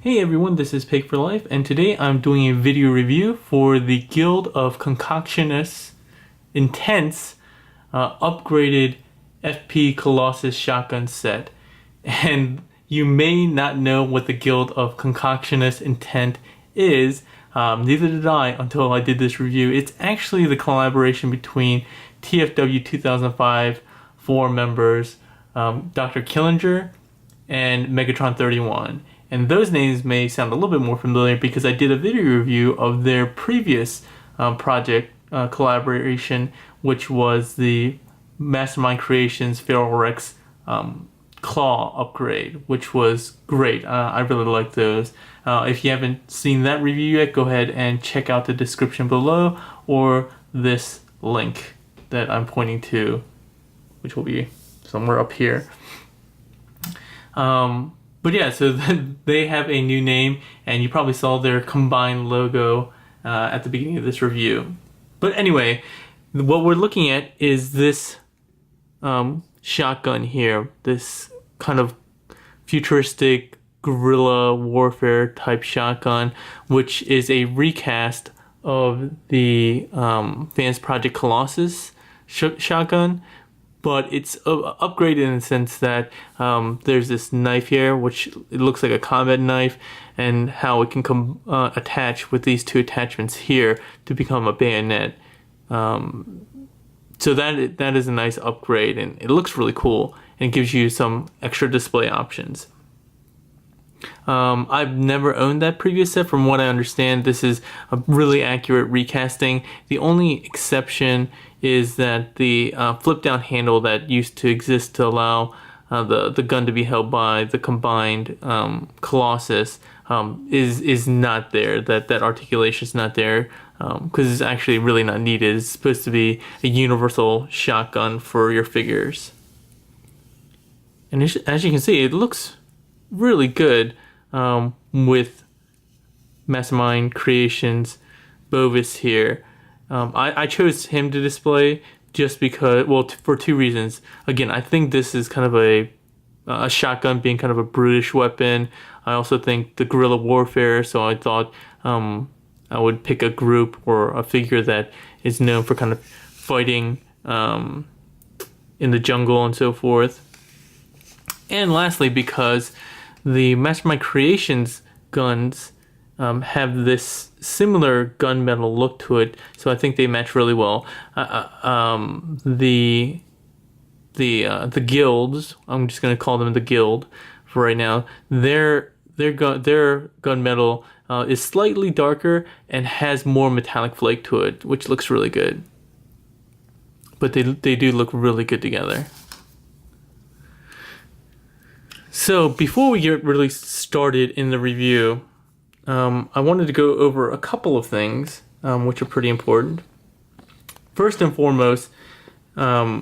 Hey everyone, this is Pig for Life, and today I'm doing a video review for the Guild of Concoctionous Intense upgraded FP Colossus shotgun set. And you may not know what the Guild of Concoctionous Intent is, neither did I until I did this review. It's actually the collaboration between TFW 2005 four members, Dr. Killinger and Megatron 31. And those names may sound a little bit more familiar because I did a video review of their previous project collaboration, which was the Mastermind Creations Feral Rex Claw upgrade, which was great. I really like those. If you haven't seen that review yet, go ahead and check out the description below or this link that I'm pointing to, which will be somewhere up here. But yeah, so they have a new name, and you probably saw their combined logo at the beginning of this review. But anyway, what we're looking at is this shotgun here, this kind of futuristic guerrilla warfare type shotgun, which is a recast of the FansProject Colossus shotgun. But it's upgraded in the sense that there's this knife here, which it looks like a combat knife, and how it can attach with these two attachments here to become a bayonet. So that is a nice upgrade, and it looks really cool, and gives you some extra display options. I've never owned that previous set. From what I understand, this is a really accurate recasting. The only exception is that the flip down handle that used to exist to allow the gun to be held by the combined Colossus is not there. That articulation is not there because it's actually really not needed. It's supposed to be a universal shotgun for your figures. And as you can see, it looks really good with Mastermind Creations Bovis here. I chose him to display just because, well, for two reasons. Again, I think this is kind of a shotgun being kind of a brutish weapon. I also think the guerrilla warfare, so I thought I would pick a group or a figure that is known for kind of fighting in the jungle and so forth. And lastly, because the Mastermind Creations guns have this similar gunmetal look to it, so I think they match really well. The guilds, I'm just going to call them the guild for right now. Their gunmetal is slightly darker and has more metallic flake to it, which looks really good. But they do look really good together. So before we get really started in the review, I wanted to go over a couple of things which are pretty important. First and foremost, the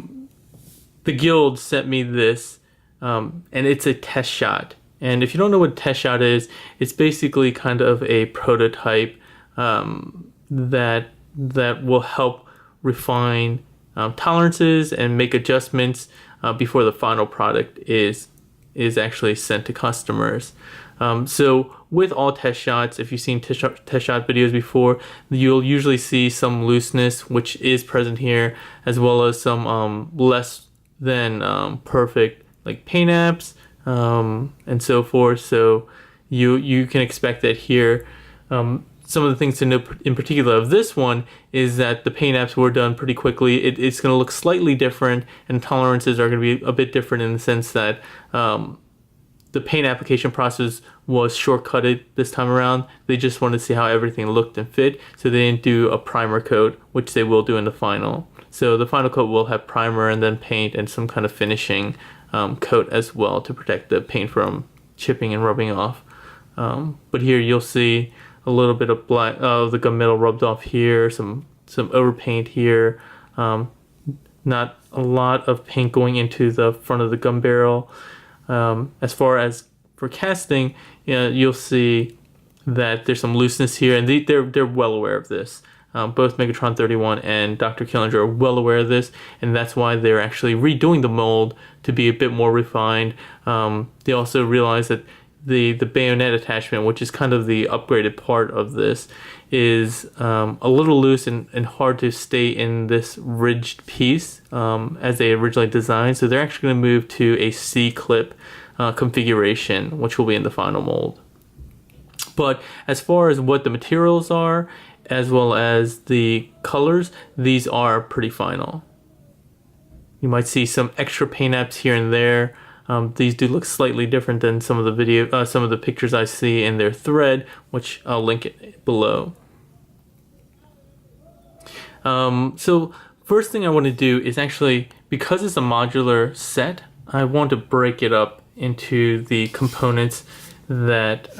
guild sent me this, and it's a test shot. And if you don't know what a test shot is, it's basically kind of a prototype that will help refine tolerances and make adjustments before the final product is actually sent to customers. So with all test shots, if you've seen test shot videos before, you'll usually see some looseness, which is present here, as well as some less than perfect like paint apps and so forth. So you can expect that here. Some of the things to note in particular of this one is that the paint apps were done pretty quickly. It's going to look slightly different, and tolerances are going to be a bit different in the sense that the paint application process was shortcutted this time around. They just wanted to see how everything looked and fit, so they didn't do a primer coat, which they will do in the final. So the final coat will have primer and then paint and some kind of finishing coat as well to protect the paint from chipping and rubbing off. But here you'll see a little bit of black, the gunmetal rubbed off here, some overpaint here, not a lot of paint going into the front of the gun barrel. As far as for casting, you'll see that there's some looseness here, and they're well aware of this. Both Megatron 31 and Dr. Killinger are well aware of this, and that's why they're actually redoing the mold to be a bit more refined. They also realize that the bayonet attachment, which is kind of the upgraded part of this, is a little loose and hard to stay in this ridged piece as they originally designed. So they're actually going to move to a C-clip configuration, which will be in the final mold. But as far as what the materials are, as well as the colors, these are pretty final. You might see some extra paint apps here and there. These do look slightly different than some of the pictures I see in their thread, which I'll link it below. So first thing I want to do is actually, because it's a modular set, I want to break it up into the components that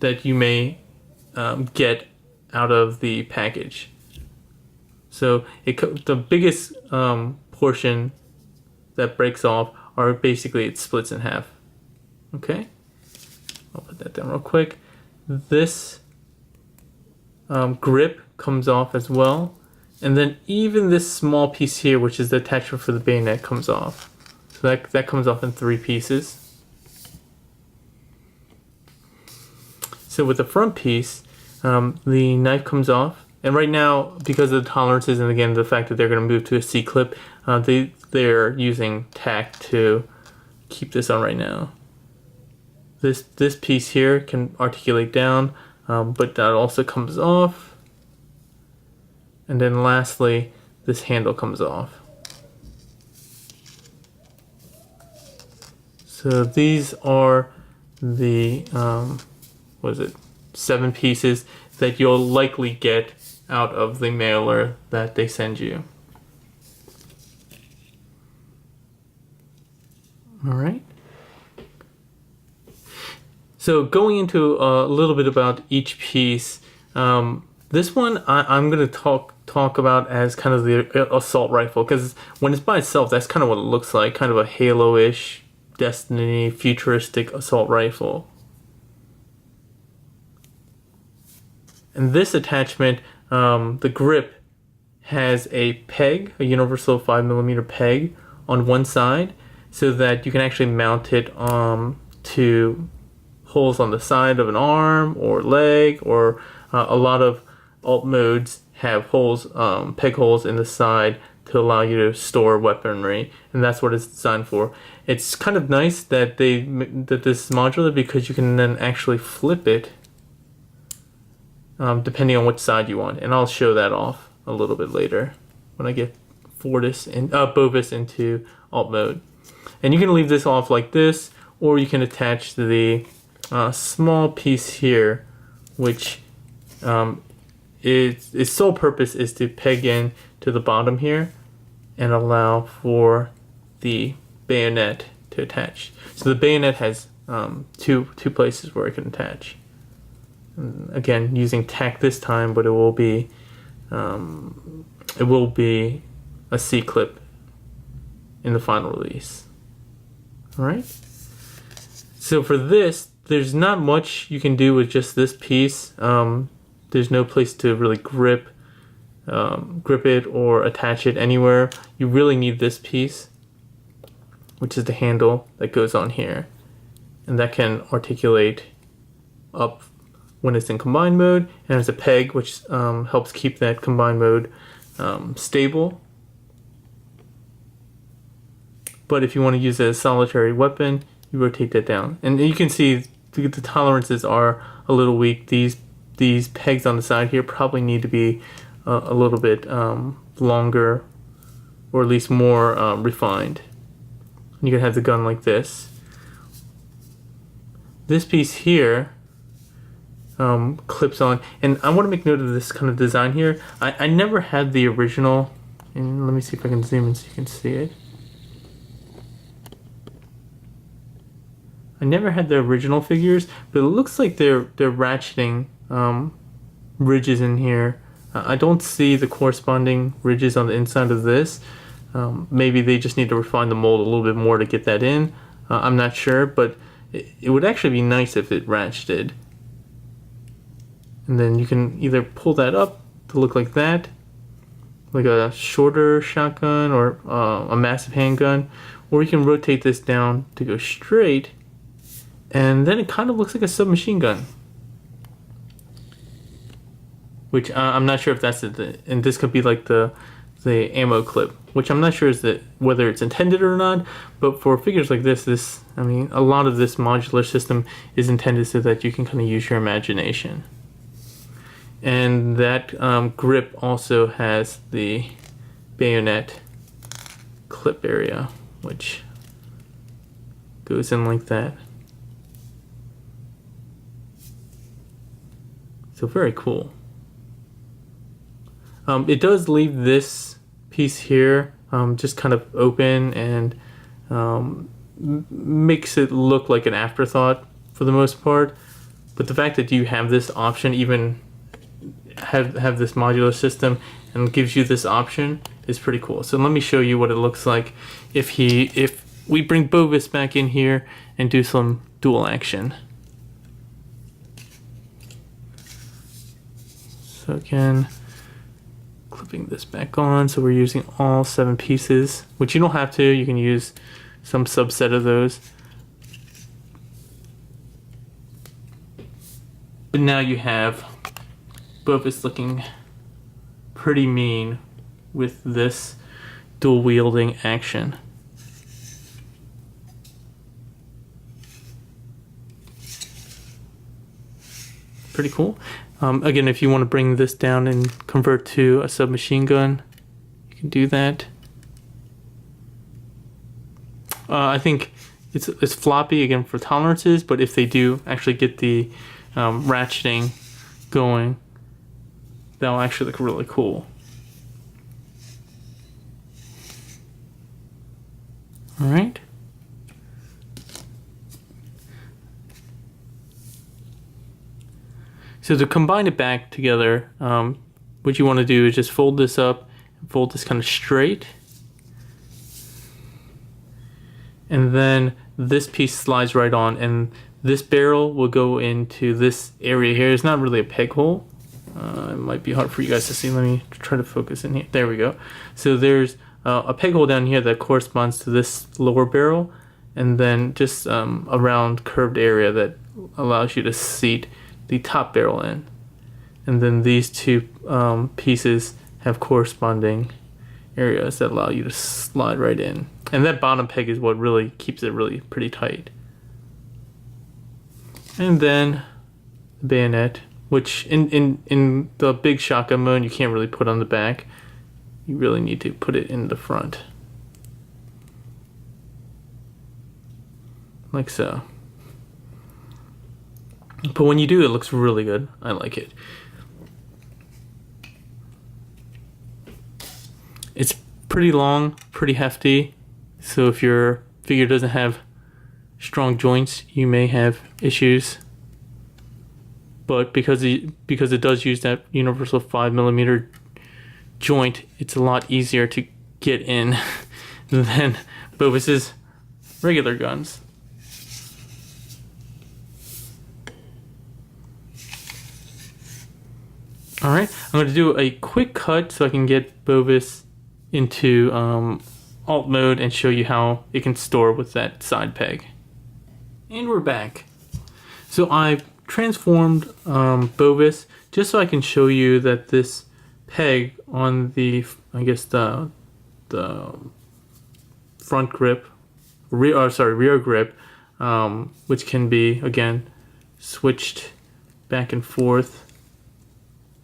that you may get out of the package. So the biggest portion that breaks off are basically, it splits in half. Okay, I'll put that down real quick. This grip comes off as well, and then even this small piece here, which is the attachment for the bayonet, comes off. So that comes off in 3 pieces. So with the front piece, the knife comes off. And right now, because of the tolerances and again the fact that they're going to move to a C-clip, they're using tack to keep this on right now. This piece here can articulate down, but that also comes off. And then lastly, this handle comes off. So these are the 7 pieces that you'll likely get out of the mailer that they send you. All right. So going into a little bit about each piece, this one I'm going to talk about as kind of the assault rifle, because when it's by itself, that's kind of what it looks like, kind of a Halo-ish, Destiny, futuristic assault rifle. And this attachment, the grip, has a peg, a universal 5mm peg on one side, so that you can actually mount it to holes on the side of an arm or leg, or a lot of alt modes have holes, peg holes in the side to allow you to store weaponry, and that's what it's designed for. It's kind of nice that this is modular, because you can then actually flip it depending on which side you want, and I'll show that off a little bit later when I get Bovis into alt mode. And you can leave this off like this, or you can attach the small piece here, which its sole purpose is to peg in to the bottom here and allow for the bayonet to attach. So the bayonet has two places where it can attach. Again, using tack this time, but it will be a C-clip in the final release. All right. So for this, there's not much you can do with just this piece. There's no place to really grip it or attach it anywhere. You really need this piece, which is the handle that goes on here, and that can articulate up when it's in combined mode, and there's a peg which helps keep that combined mode stable. But if you want to use it as a solitary weapon, you rotate that down, and you can see the tolerances are a little weak. These pegs on the side here probably need to be a little bit longer, or at least more refined. You can have the gun like this. This piece here clips on, and I want to make note of this kind of design here. I never had the original, and let me see if I can zoom in so you can see it. I never had the original figures, but it looks like they're ratcheting ridges in here. I don't see the corresponding ridges on the inside of this. Maybe they just need to refine the mold a little bit more to get that in. I'm not sure, but it would actually be nice if it ratcheted. And then you can either pull that up to look like that, like a shorter shotgun or a massive handgun, or you can rotate this down to go straight, And then it kind of looks like a submachine gun. Which I'm not sure if that's it. And this could be like the ammo clip, which I'm not sure is that whether it's intended or not. But for figures like this, I mean, a lot of this modular system is intended so that you can kind of use your imagination. And that grip also has the bayonet clip area, which goes in like that. So very cool. It does leave this piece here just kind of open and makes it look like an afterthought for the most part. But the fact that you have this option, even have this modular system and gives you this option, is pretty cool. So let me show you what it looks like if we bring Bovis back in here and do some dual action. So again, clipping this back on, so we're using all 7 pieces, which you don't have to. You can use some subset of those. But now you have Bovis looking pretty mean with this dual wielding action. Pretty cool. Again, if you want to bring this down and convert to a submachine gun, you can do that. I think it's floppy again for tolerances, but if they do actually get the ratcheting going, that'll actually look really cool. All right. So to combine it back together, what you want to do is just fold this up, and fold this kind of straight, and then this piece slides right on, and this barrel will go into this area here. It's not really a peg hole. It might be hard for you guys to see. Let me try to focus in here. There we go. So there's a peg hole down here that corresponds to this lower barrel, and then just a round curved area that allows you to seat the top barrel in. And then these two pieces have corresponding areas that allow you to slide right in. And that bottom peg is what really keeps it really pretty tight. And then the bayonet, which in the big shotgun mode you can't really put on the back. You really need to put it in the front. Like so. But when you do, it looks really good. I like it. It's pretty long, pretty hefty. So if your figure doesn't have strong joints, you may have issues. But because it does use that universal 5mm joint, it's a lot easier to get in than Bovis's regular guns. Alright, I'm going to do a quick cut so I can get Bovis into alt mode and show you how it can store with that side peg. And we're back. So I've transformed Bovis just so I can show you that this peg on the, I guess the front grip, rear grip, which can be again switched back and forth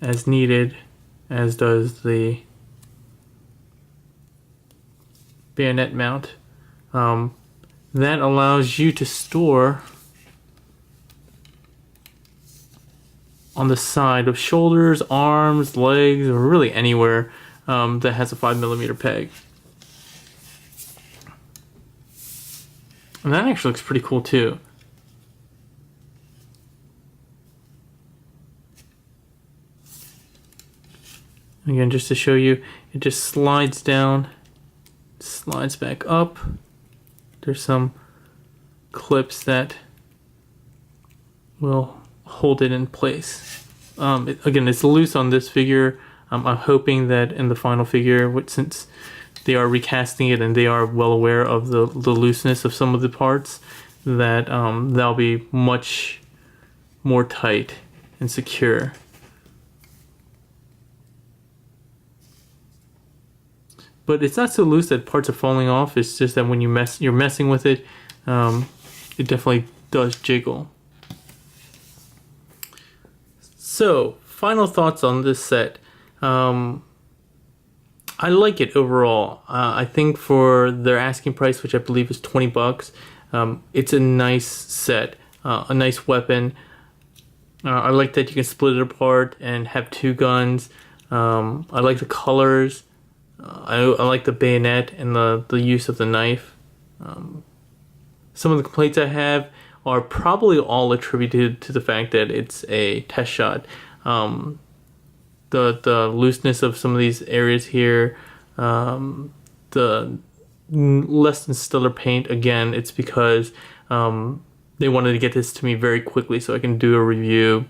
as needed, as does the bayonet mount. That allows you to store on the side of shoulders, arms, legs, or really anywhere that has a 5mm peg. And that actually looks pretty cool too. Again, just to show you, it just slides down, slides back up. There's some clips that will hold it in place. Again, it's loose on this figure. I'm hoping that in the final figure, since they are recasting it and they are well aware of the looseness of some of the parts, that that'll be much more tight and secure. But it's not so loose that parts are falling off. It's just that when you're messing with it, it definitely does jiggle. So, final thoughts on this set. I like it overall. I think for their asking price, which I believe is $20, it's a nice set, a nice weapon. I like that you can split it apart and have two guns. I like the colors. I like the bayonet and the use of the knife. Some of the complaints I have are probably all attributed to the fact that it's a test shot. The looseness of some of these areas here, the less than stellar paint, again, it's because they wanted to get this to me very quickly so I can do a review.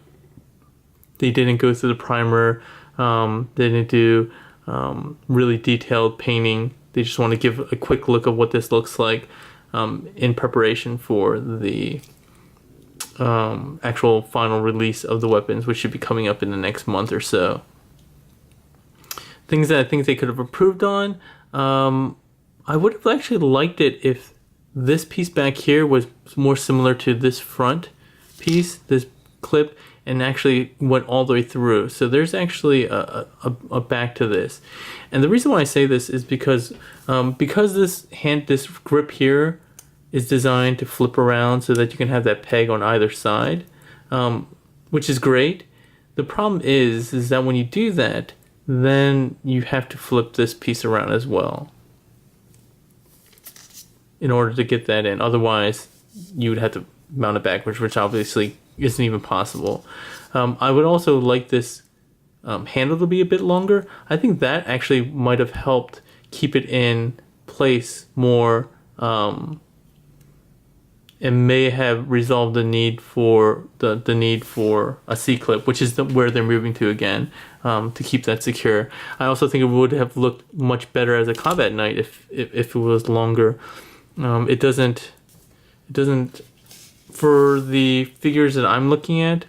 They didn't go through the primer, they didn't do really detailed painting. They just want to give a quick look of what this looks like in preparation for the actual final release of the weapons, which should be coming up in the next month or so. Things that I think they could have improved on. I would have actually liked it if this piece back here was more similar to this front piece, this clip, and actually went all the way through. So there's actually a back to this. And the reason why I say this is because this grip here is designed to flip around so that you can have that peg on either side, which is great. The problem is that when you do that, then you have to flip this piece around as well in order to get that in. Otherwise, you would have to mount it backwards, which obviously isn't even possible. I would also like this handle to be a bit longer. I think that actually might have helped keep it in place more, and may have resolved the need for the need for a C-clip, which is where they're moving to again, to keep that secure. I also think it would have looked much better as a combat knight if it was longer. It doesn't for the figures that I'm looking at,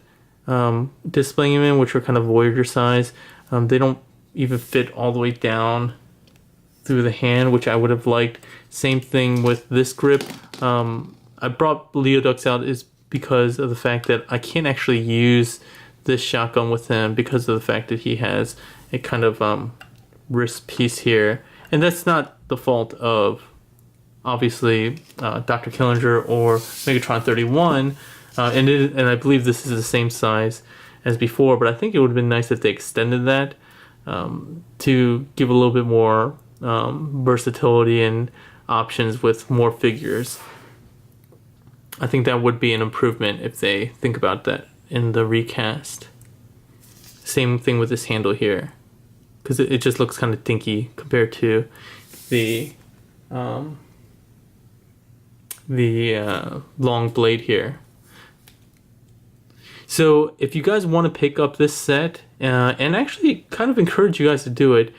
displaying them in, which are kind of Voyager size. They don't even fit all the way down through the hand, which I would have liked. Same thing with this grip. I brought Leodux out is because of the fact that I can't actually use this shotgun with him because of the fact that he has a kind of wrist piece here. And that's not the fault of, obviously, Dr. Killinger or Megatron 31. And I believe this is the same size as before, but I think it would have been nice if they extended that to give a little bit more versatility and options with more figures. I think that would be an improvement if they think about that in the recast. Same thing with this handle here, because it just looks kind of dinky compared to the long blade here. So if you guys want to pick up this set, and actually kind of encourage you guys to do it,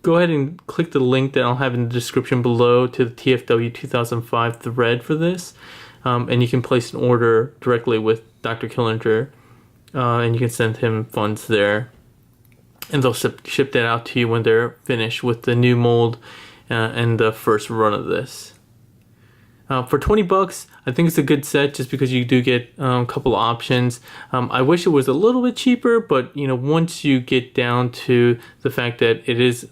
go ahead and click the link that I'll have in the description below to the TFW 2005 thread for this. And you can place an order directly with Dr. Killinger, and you can send him funds there. And they'll ship that out to you when they're finished with the new mold and the first run of this. For $20, I think it's a good set just because you do get a couple of options. I wish it was a little bit cheaper, but once you get down to the fact that it is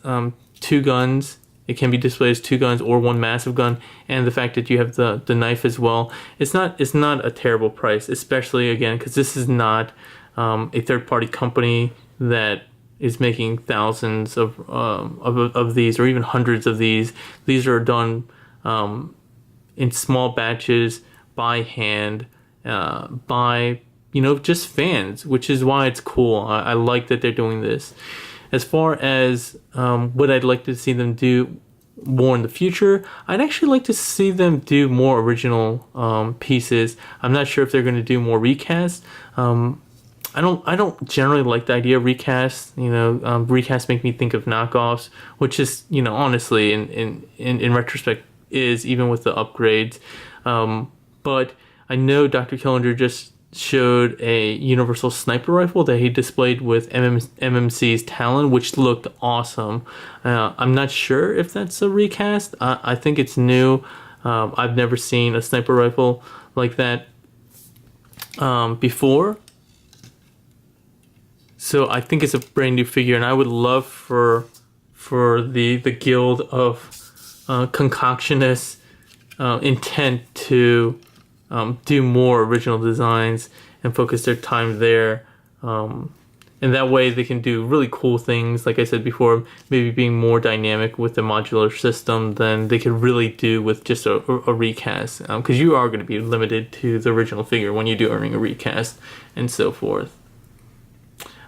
two guns, it can be displayed as two guns or one massive gun, and the fact that you have the knife as well, it's not a terrible price, especially again because this is not a third-party company that is making thousands of these or even hundreds of these. These are done in small batches by hand, by just fans, which is why it's cool. I like that they're doing this. As far as what I'd like to see them do more in the future, I'd actually like to see them do more original pieces. I'm not sure if they're going to do more recasts. I don't generally like the idea of recasts. Recasts make me think of knockoffs, which is honestly in retrospect is even with the upgrades. but I know Dr. Killinger just showed a universal sniper rifle that he displayed with MMC's Talon, which looked awesome. I'm not sure if that's a recast. I think it's new. I've never seen a sniper rifle like that before. So I think it's a brand new figure, and I would love for the guild of Concoctionous intent to do more original designs and focus their time there, and that way they can do really cool things, like I said before, maybe being more dynamic with the modular system than they could really do with just a recast, because you are going to be limited to the original figure when you do a recast and so forth.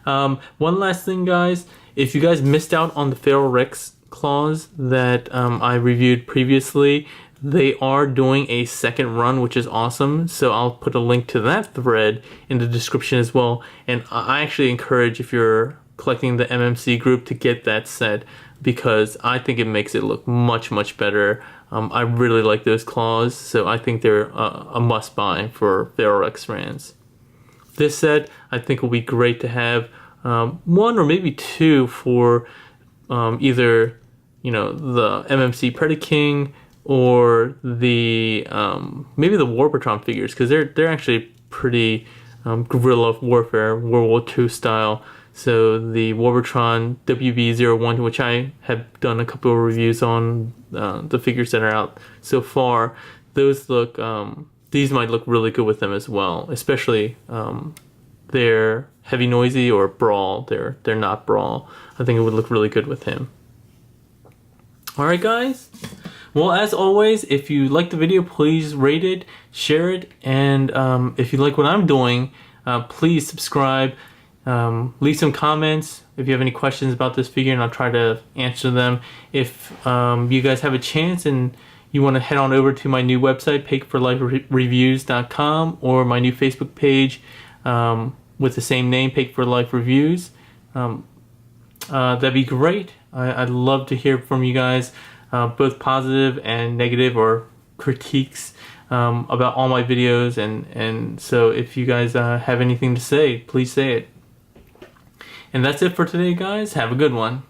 One last thing, guys, if you guys missed out on the Feral Rex claws that I reviewed previously, they are doing a second run, which is awesome. So I'll put a link to that thread in the description as well. And I actually encourage, if you're collecting the MMC group, to get that set, because I think it makes it look much, much better. I really like those claws, so I think they're a must buy for Feral Rex fans. This set I think will be great to have one or maybe two for either, you know, the MMC Predaking or the maybe the Warbotron figures, because they're actually pretty guerrilla warfare, World War II style. So the Warbotron WB01, which I have done a couple of reviews on, the figures that are out so far, those look these might look really good with them as well, especially their Heavy Noisy or Brawl. They're not Brawl. I think it would look really good with him. Alright, guys. Well, as always, if you like the video, please rate it, share it, and if you like what I'm doing, please subscribe. Leave some comments if you have any questions about this figure, and I'll try to answer them. If you guys have a chance and you want to head on over to my new website, pakeforlifereviews.com, or my new Facebook page with the same name, Pake for Life Reviews, that'd be great. I'd love to hear from you guys, both positive and negative or critiques about all my videos, and so if you guys have anything to say, please say it. And that's it for today, guys. Have a good one.